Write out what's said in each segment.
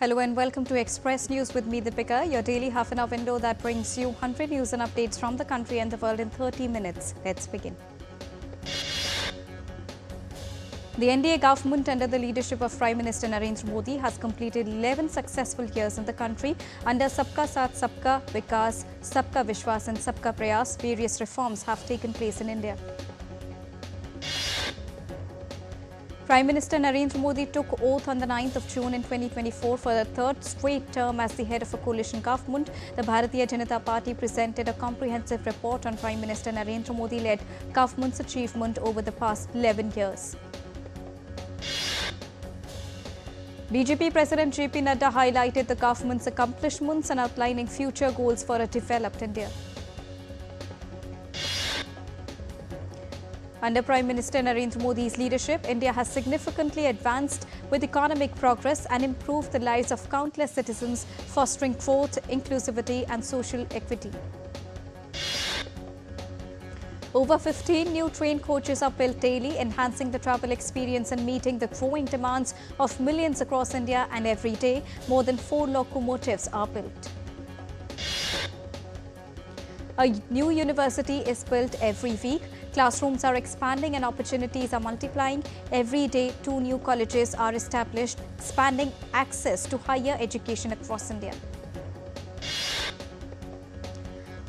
Hello and welcome to Express News with me, Deepika, your daily half-an-hour window that brings you 100 news and updates from the country and the world in 30 minutes. Let's begin. The NDA government under the leadership of Prime Minister Narendra Modi has completed 11 successful years in the country. Under Sabka Saath Sabka Vikas, Sabka Vishwas and Sabka Prayas, various reforms have taken place in India. Prime Minister Narendra Modi took oath on the 9th of June in 2024 for the third straight term as the head of a coalition government. The Bharatiya Janata Party presented a comprehensive report on Prime Minister Narendra Modi-led government's achievement over the past 11 years. BJP President JP Nadda highlighted the government's accomplishments and outlining future goals for a developed India. Under Prime Minister Narendra Modi's leadership, India has significantly advanced with economic progress and improved the lives of countless citizens, fostering growth, inclusivity and social equity. Over 15 new train coaches are built daily, enhancing the travel experience and meeting the growing demands of millions across India, and every day, more than 4 locomotives are built. A new university is built every week. Classrooms are expanding and opportunities are multiplying. Every day, 2 new colleges are established, expanding access to higher education across India.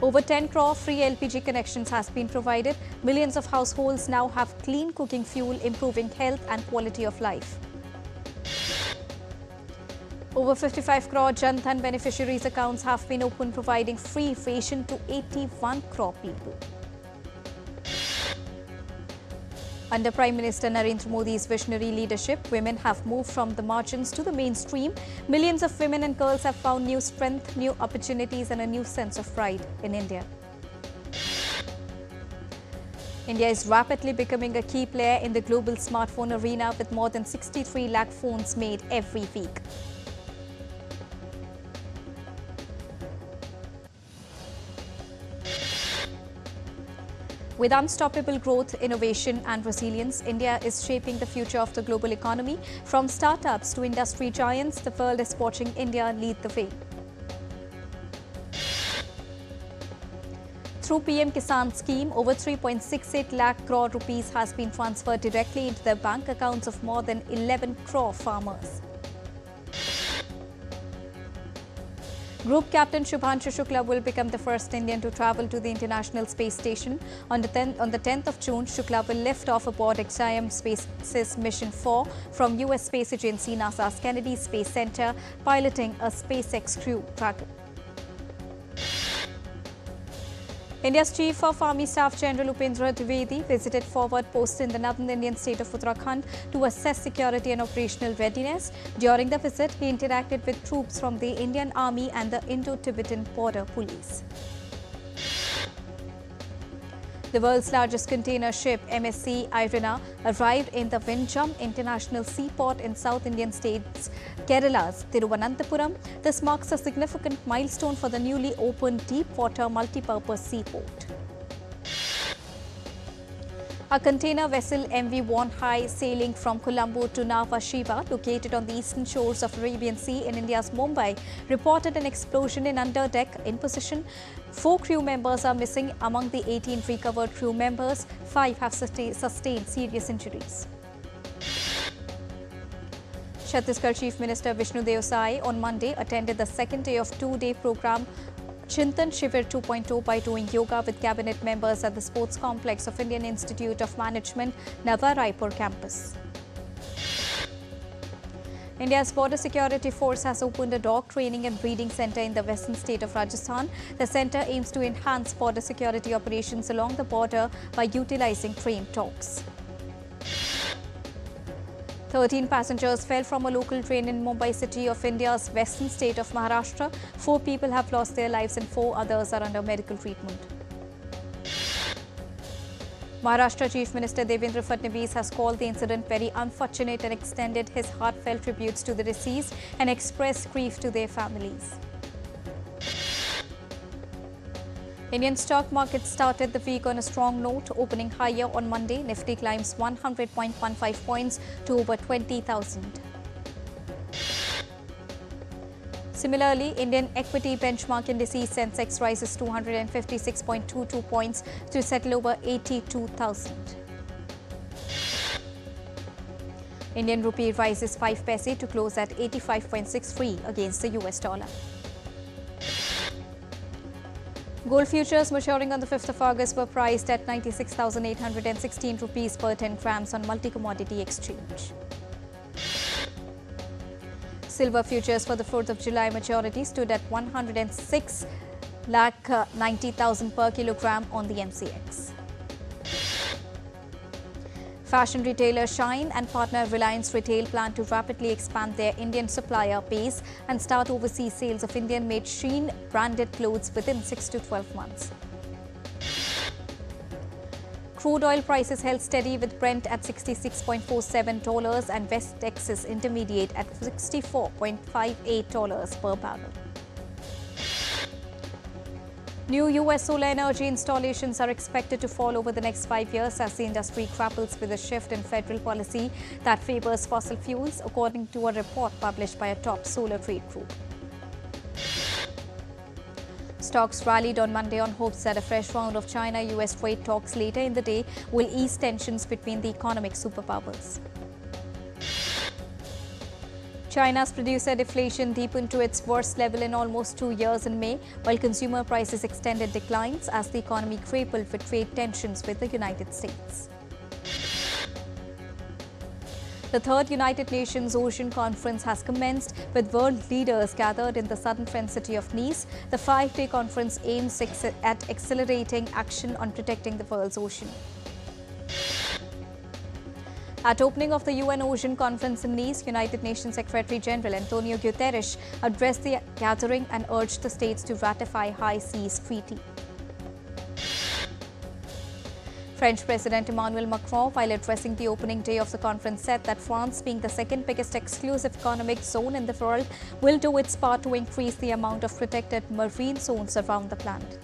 Over 10 crore free LPG connections has been provided. Millions of households now have clean cooking fuel, improving health and quality of life. Over 55 crore Jan Dhan beneficiaries' accounts have been opened, providing free ration to 81 crore people. Under Prime Minister Narendra Modi's visionary leadership, women have moved from the margins to the mainstream. Millions of women and girls have found new strength, new opportunities and a new sense of pride in India. India is rapidly becoming a key player in the global smartphone arena with more than 63 lakh phones made every week. With unstoppable growth, innovation and resilience, India is shaping the future of the global economy. From startups to industry giants, the world is watching India lead the way. Through PM Kisan scheme, over 3.68 lakh crore rupees has been transferred directly into the bank accounts of more than 11 crore farmers. Group Captain Shubhanshu Shukla will become the first Indian to travel to the International Space Station. On the 10th of June, Shukla will lift off aboard XIM Space's Mission 4 from US Space Agency NASA's Kennedy Space Center, piloting a SpaceX Crew Dragon. India's Chief of Army Staff General Upendra Dwivedi visited forward posts in the northern Indian state of Uttarakhand to assess security and operational readiness. During the visit, he interacted with troops from the Indian Army and the Indo-Tibetan Border Police. The world's largest container ship, MSC Irina, arrived in the Vindjam International Seaport in South Indian states, Kerala's Thiruvananthapuram. This marks a significant milestone for the newly opened deep-water multi-purpose seaport. A container vessel MV Wanhai sailing from Colombo to Nhava Sheva, located on the eastern shores of Arabian Sea in India's Mumbai, reported an explosion in underdeck in position. 4 crew members are missing. Among the 18 recovered crew members, 5 have sustained serious injuries. Chhattisgarh Chief Minister Vishnu Deo Sai on Monday attended the second day of 2-day program Chintan Shivir 2.0 by doing yoga with cabinet members at the sports complex of Indian Institute of Management, Nava Raipur campus. India's Border Security Force has opened a dog training and breeding centre in the western state of Rajasthan. The centre aims to enhance border security operations along the border by utilising trained dogs. 13 passengers fell from a local train in Mumbai city of India's western state of Maharashtra. 4 people have lost their lives and 4 others are under medical treatment. Maharashtra Chief Minister Devendra Fadnavis has called the incident very unfortunate and extended his heartfelt tributes to the deceased and expressed grief to their families. Indian stock market started the week on a strong note, opening higher on Monday. Nifty climbs 100.15 points to over 20,000. Similarly, Indian equity benchmark indices Sensex rises 256.22 points to settle over 82,000. Indian rupee rises 5 paise to close at 85.63 against the US dollar. Gold futures maturing on the 5th of August were priced at 96,816 rupees per 10 grams on multi-commodity exchange. Silver futures for the 4th of July maturity stood at 106,90,000 per kilogram on the MCX. Fashion retailer Shine and partner Reliance Retail plan to rapidly expand their Indian supplier base and start overseas sales of Indian-made Shein branded clothes within 6 to 12 months. Crude oil prices held steady with Brent at $66.47 and West Texas Intermediate at $64.58 per barrel. New US solar energy installations are expected to fall over the next 5 years as the industry grapples with a shift in federal policy that favors fossil fuels, according to a report published by a top solar trade group. Stocks rallied on Monday on hopes that a fresh round of China-US trade talks later in the day will ease tensions between the economic superpowers. China's producer deflation deepened to its worst level in almost 2 years in May, while consumer prices extended declines as the economy grappled with trade tensions with the United States. The third United Nations Ocean Conference has commenced with world leaders gathered in the southern French city of Nice. The 5-day conference aims at accelerating action on protecting the world's ocean. At opening of the UN Ocean Conference in Nice, United Nations Secretary-General Antonio Guterres addressed the gathering and urged the states to ratify High Seas Treaty. French President Emmanuel Macron, while addressing the opening day of the conference, said that France, being the second biggest exclusive economic zone in the world, will do its part to increase the amount of protected marine zones around the planet.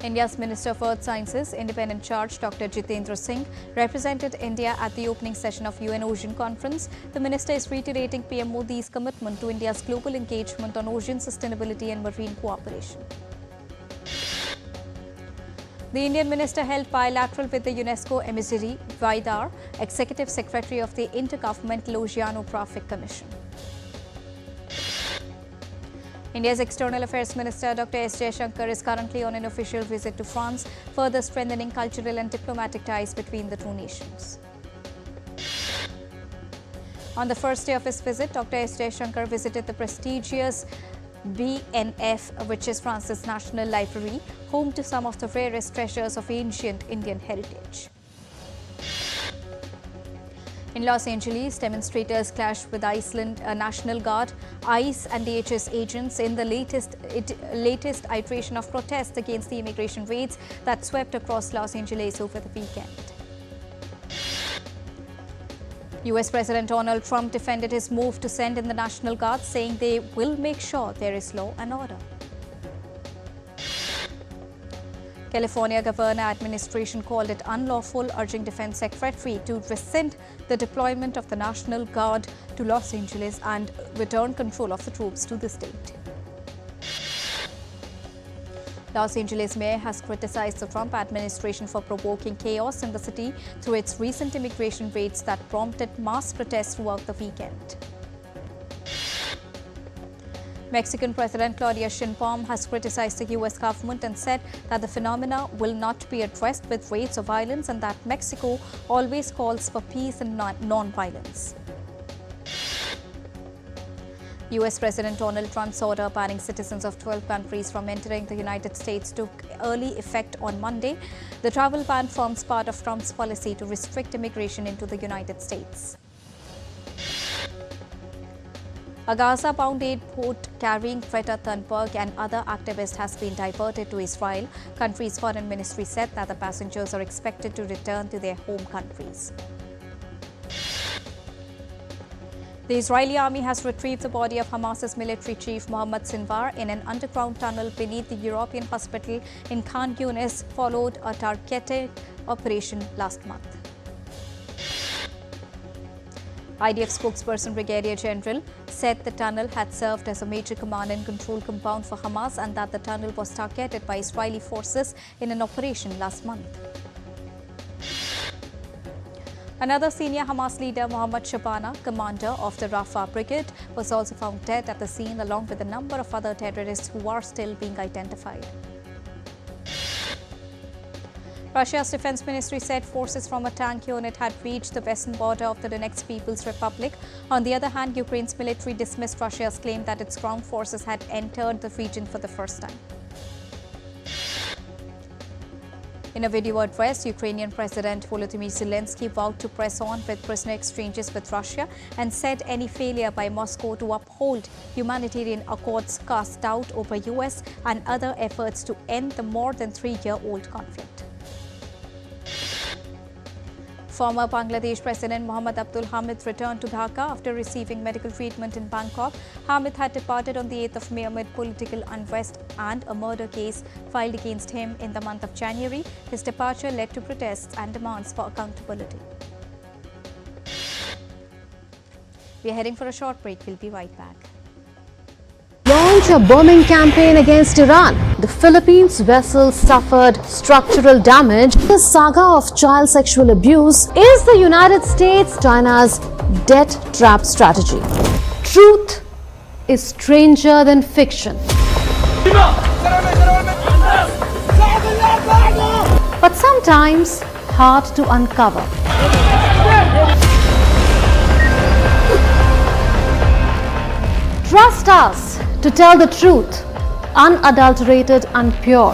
India's Minister of Earth Sciences, Independent Charge Dr. Jitendra Singh, represented India at the opening session of UN Ocean Conference. The minister is reiterating PM Modi's commitment to India's global engagement on ocean sustainability and marine cooperation. The Indian minister held bilateral with the UNESCO emissary, Vaidar, Executive Secretary of the Intergovernmental Oceanographic Commission. India's External Affairs Minister Dr. S. Jaishankar is currently on an official visit to France, further strengthening cultural and diplomatic ties between the two nations. On the first day of his visit, Dr. S. Jaishankar visited the prestigious BNF, which is France's National Library, home to some of the rarest treasures of ancient Indian heritage. In Los Angeles, demonstrators clashed with Iceland National Guard, ICE and DHS agents in the latest iteration of protests against the immigration raids that swept across Los Angeles over the weekend. US President Donald Trump defended his move to send in the National Guard, saying they will make sure there is law and order. California Governor Administration called it unlawful, urging Defense Secretary to rescind the deployment of the National Guard to Los Angeles and return control of the troops to the state. Los Angeles Mayor has criticized the Trump administration for provoking chaos in the city through its recent immigration raids that prompted mass protests throughout the weekend. Mexican President Claudia Sheinbaum has criticized the U.S. government and said that the phenomena will not be addressed with raids or violence and that Mexico always calls for peace and non-violence. U.S. President Donald Trump's order banning citizens of 12 countries from entering the United States took early effect on Monday. The travel ban forms part of Trump's policy to restrict immigration into the United States. A Gaza-bound aid boat carrying Greta Thunberg and other activists has been diverted to Israel. Country's foreign ministry said that the passengers are expected to return to their home countries. The Israeli army has retrieved the body of Hamas's military chief Mohammad Sinwar in an underground tunnel beneath the European hospital in Khan Yunis, followed a targeted operation last month. IDF spokesperson Brigadier General said the tunnel had served as a major command and control compound for Hamas and that the tunnel was targeted by Israeli forces in an operation last month. Another senior Hamas leader, Mohammed Shabana, commander of the Rafah brigade, was also found dead at the scene along with a number of other terrorists who are still being identified. Russia's defense ministry said forces from a tank unit had reached the western border of the Donetsk People's Republic. On the other hand, Ukraine's military dismissed Russia's claim that its ground forces had entered the region for the first time. In a video address, Ukrainian President Volodymyr Zelensky vowed to press on with prisoner exchanges with Russia and said any failure by Moscow to uphold humanitarian accords cast doubt over US and other efforts to end the more than 3-year-old conflict. Former Bangladesh President Mohammad Abdul Hamid returned to Dhaka after receiving medical treatment in Bangkok. Hamid had departed on the 8th of May amid political unrest and a murder case filed against him in the month of January. His departure led to protests and demands for accountability. We are heading for a short break. We'll be right back. Launch a bombing campaign against Iran. The Philippines vessel suffered structural damage. The saga of child sexual abuse is the United States China's debt trap strategy. Truth is stranger than fiction. But sometimes hard to uncover. Trust us to tell the truth, unadulterated and pure,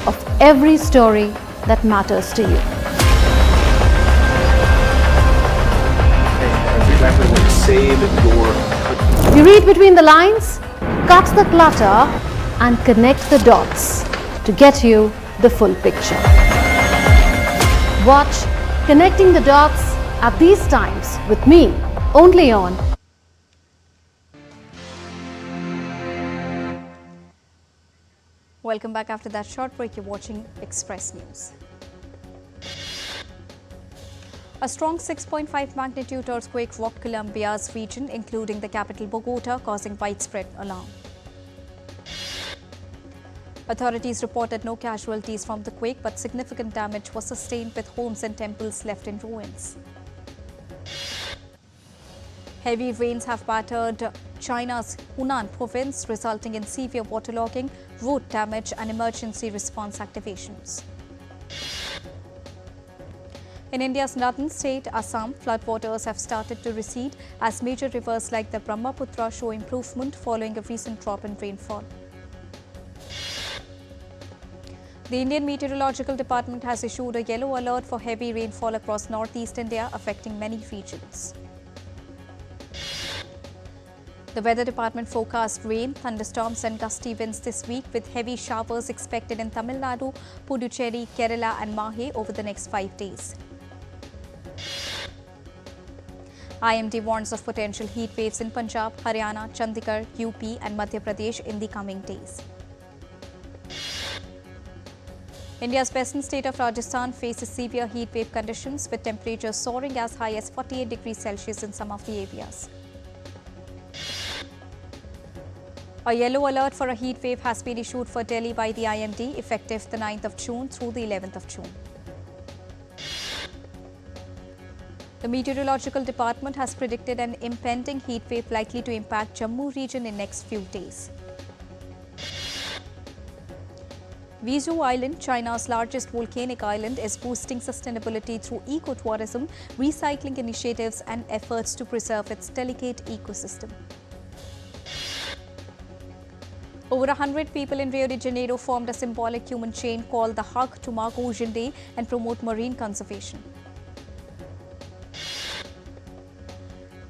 of every story that matters to you. Exactly what you save your. We read between the lines, cut the clutter, and connect the dots to get you the full picture. Watch Connecting the Dots at these times with me, only on Welcome back after that short break. You're watching Express News. A strong 6.5 magnitude earthquake rocked Colombia's region, including the capital Bogota, causing widespread alarm. Authorities reported no casualties from the quake, but significant damage was sustained with homes and temples left in ruins. Heavy rains have battered China's Hunan province, resulting in severe waterlogging, road damage and emergency response activations. In India's northern state, Assam, floodwaters have started to recede as major rivers like the Brahmaputra show improvement following a recent drop in rainfall. The Indian Meteorological Department has issued a yellow alert for heavy rainfall across northeast India, affecting many regions. The Weather Department forecast rain, thunderstorms and gusty winds this week, with heavy showers expected in Tamil Nadu, Puducherry, Kerala and Mahe over the next 5 days. IMD warns of potential heat waves in Punjab, Haryana, Chandigarh, UP and Madhya Pradesh in the coming days. India's western state of Rajasthan faces severe heat wave conditions, with temperatures soaring as high as 48 degrees Celsius in some of the areas. A yellow alert for a heat wave has been issued for Delhi by the IMD, effective the 9th of June through the 11th of June. The Meteorological Department has predicted an impending heat wave likely to impact Jammu region in next few days. Jeju Island, China's largest volcanic island, is boosting sustainability through ecotourism, recycling initiatives and efforts to preserve its delicate ecosystem. Over 100 people in Rio de Janeiro formed a symbolic human chain called the Hug to Mark Ocean Day and promote marine conservation.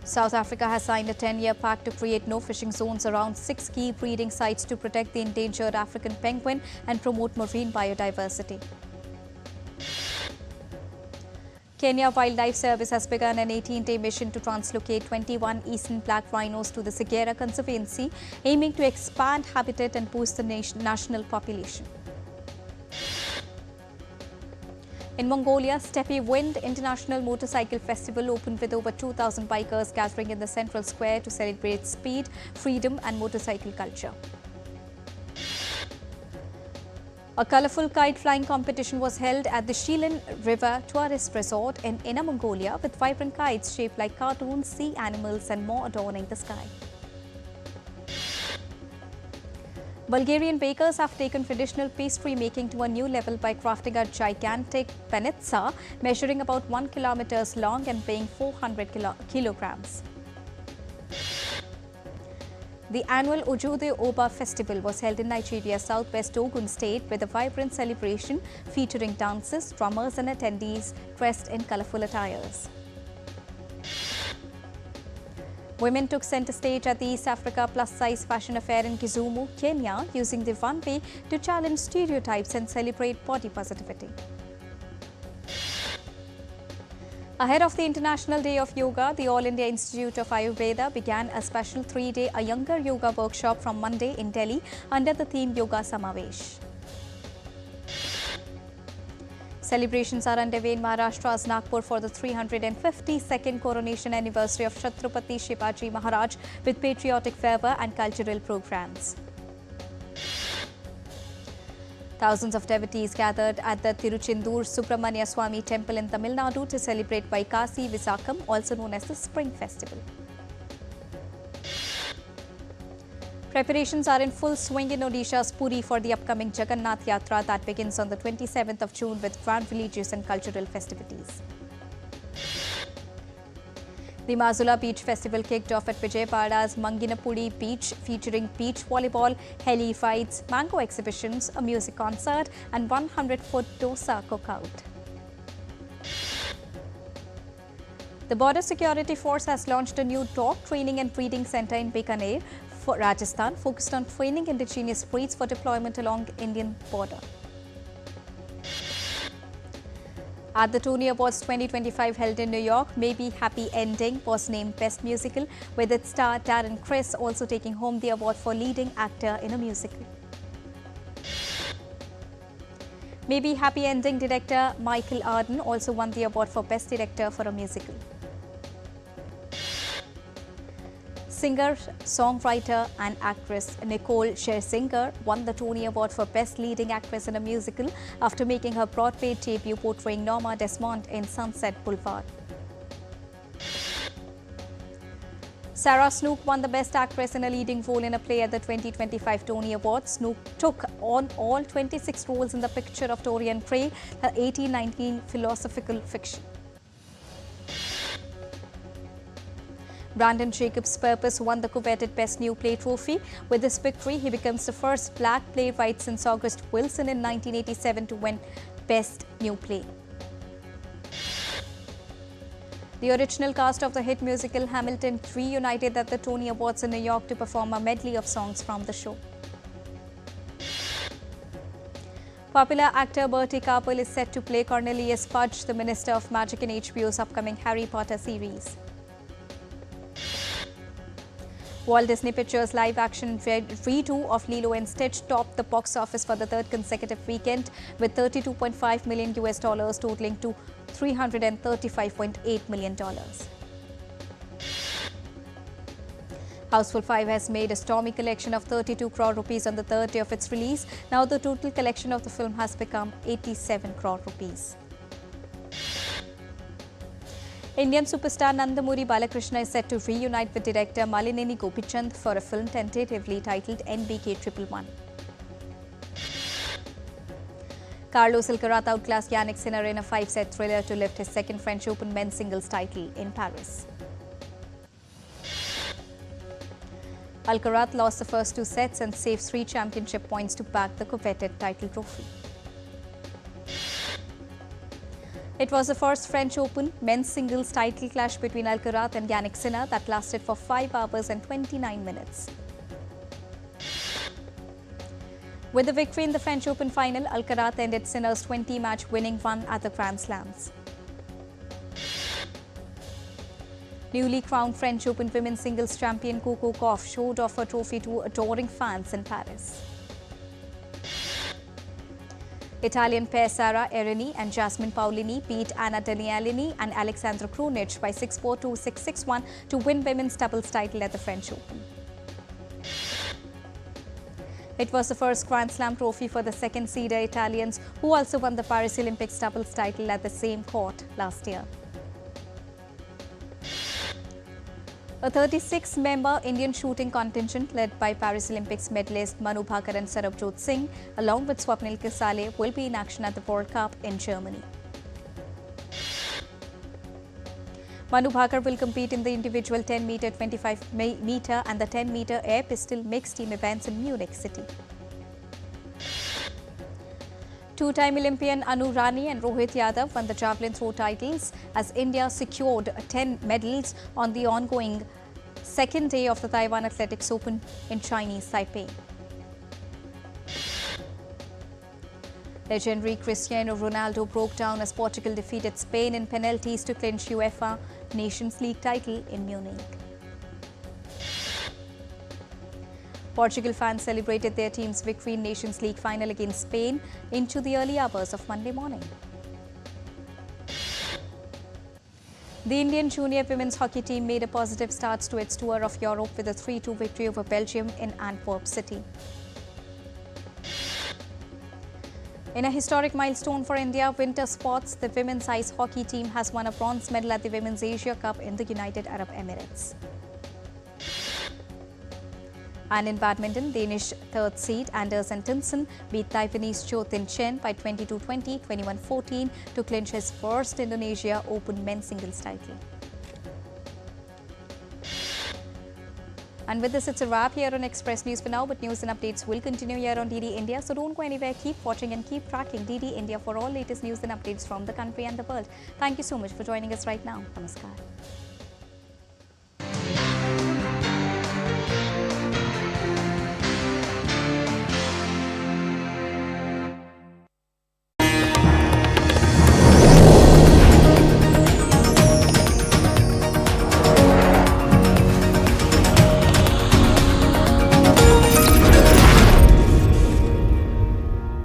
South Africa has signed a 10-year pact to create no fishing zones around 6 key breeding sites to protect the endangered African penguin and promote marine biodiversity. Kenya Wildlife Service has begun an 18-day mission to translocate 21 eastern black rhinos to the Segera Conservancy, aiming to expand habitat and boost the national population. In Mongolia, Steppe Wind International Motorcycle Festival opened with over 2,000 bikers gathering in the central square to celebrate speed, freedom and motorcycle culture. A colourful kite flying competition was held at the Shilin River Tourist Resort in Inner Mongolia with vibrant kites shaped like cartoons, sea animals and more adorning the sky. Bulgarian bakers have taken traditional pastry making to a new level by crafting a gigantic panitsa measuring about 1 kilometer long and weighing 400 kilograms. The annual Ojude Oba festival was held in Nigeria's southwest Ogun state with a vibrant celebration featuring dances, drummers and attendees dressed in colourful attires. Women took centre stage at the East Africa plus-size fashion affair in Kisumu, Kenya, using the runway to challenge stereotypes and celebrate body positivity. Ahead of the International Day of Yoga, the All India Institute of Ayurveda began a special 3-day Iyengar Yoga workshop from Monday in Delhi under the theme Yoga Samavesh. Celebrations are underway in Maharashtra's Nagpur for the 352nd coronation anniversary of Chhatrapati Shivaji Maharaj with patriotic fervour and cultural programs. Thousands of devotees gathered at the Tiruchendur Subramania Swami temple in Tamil Nadu to celebrate Vaikasi Visakam, also known as the Spring Festival. Preparations are in full swing in Odisha's Puri for the upcoming Jagannath Yatra that begins on the 27th of June with grand religious and cultural festivities. The Mazula Beach Festival kicked off at Vijayawada's Manginapudi Beach, featuring beach volleyball, heli fights, mango exhibitions, a music concert and 100-foot dosa cookout. The Border Security Force has launched a new dog training and breeding centre in Bikaner, for Rajasthan, focused on training indigenous breeds for deployment along Indian border. At the Tony Awards 2025 held in New York, Maybe Happy Ending was named Best Musical, with its star Darren Criss also taking home the award for leading actor in a musical. Maybe Happy Ending director Michael Arden also won the award for Best Director for a musical. Singer, songwriter and actress Nicole Scherzinger won the Tony Award for Best Leading Actress in a Musical after making her Broadway debut portraying Norma Desmond in Sunset Boulevard. Sarah Snook won the Best Actress in a Leading Role in a Play at the 2025 Tony Awards. Snook took on all 26 roles in the picture of Dorian Gray, her 1819 philosophical fiction. Brandon Jacobs' Purpose won the coveted Best New Play trophy. With this victory, he becomes the first black playwright since August Wilson in 1987 to win Best New Play. The original cast of the hit musical Hamilton reunited at the Tony Awards in New York to perform a medley of songs from the show. Popular actor Bertie Carpel is set to play Cornelius Fudge, the Minister of Magic in HBO's upcoming Harry Potter series. Walt Disney Pictures live-action redo of Lilo and Stitch topped the box office for the third consecutive weekend with $32.5 million totaling to $335.8 million. Houseful 5 has made a stormy collection of 32 crore rupees on the third day of its release. Now the total collection of the film has become 87 crore rupees. Indian superstar Nandamuri Balakrishna is set to reunite with director Malineni Gopichand for a film tentatively titled NBK 111. Carlos Alcaraz outclassed Yannick Sinner in a 5-set thriller to lift his second French Open men's singles title in Paris. Alcaraz lost the first 2 sets and saved 3 championship points to back the coveted title trophy. It was the first French Open men's singles title clash between Alcaraz and Yannick Sinner that lasted for 5 hours and 29 minutes. With the victory in the French Open final, Alcaraz ended Sinner's 20-match winning run at the Grand Slams. Newly crowned French Open women's singles champion Coco Gauff showed off her trophy to adoring fans in Paris. Italian pair Sara Errani and Jasmine Paolini beat Anna Danielini and Alexandra Krunic by 6-4, 2-6, 6-1 to win women's doubles title at the French Open. It was the first Grand Slam trophy for the second-seeder Italians, who also won the Paris Olympics doubles title at the same court last year. A 36-member Indian shooting contingent led by Paris Olympics medalist Manu Bhaker and Sarabjot Singh, along with Swapnil Kisale, will be in action at the World Cup in Germany. Manu Bhaker will compete in the individual 10-meter, 25-meter and the 10-meter air pistol mixed team events in Munich City. Two-time Olympian Anu Rani and Rohit Yadav won the javelin throw titles as India secured 10 medals on the ongoing second day of the Taiwan Athletics Open in Chinese Taipei. Legendary Cristiano Ronaldo broke down as Portugal defeated Spain in penalties to clinch UEFA Nations League title in Munich. Portugal fans celebrated their team's victory in Nations League final against Spain into the early hours of Monday morning. The Indian junior women's hockey team made a positive start to its tour of Europe with a 3-2 victory over Belgium in Antwerp City. In a historic milestone for India winter sports, the women's ice hockey team has won a bronze medal at the Women's Asia Cup in the United Arab Emirates. And in badminton, Danish third seed Anders Antonsen beat Taiwanese Cho Tin Chen by 22-20, 21-14 to clinch his first Indonesia Open men's singles title. And with this, it's a wrap here on Express News for now, but news and updates will continue here on DD India. So don't go anywhere, keep watching and keep tracking DD India for all latest news and updates from the country and the world. Thank you so much for joining us right now. Namaskar.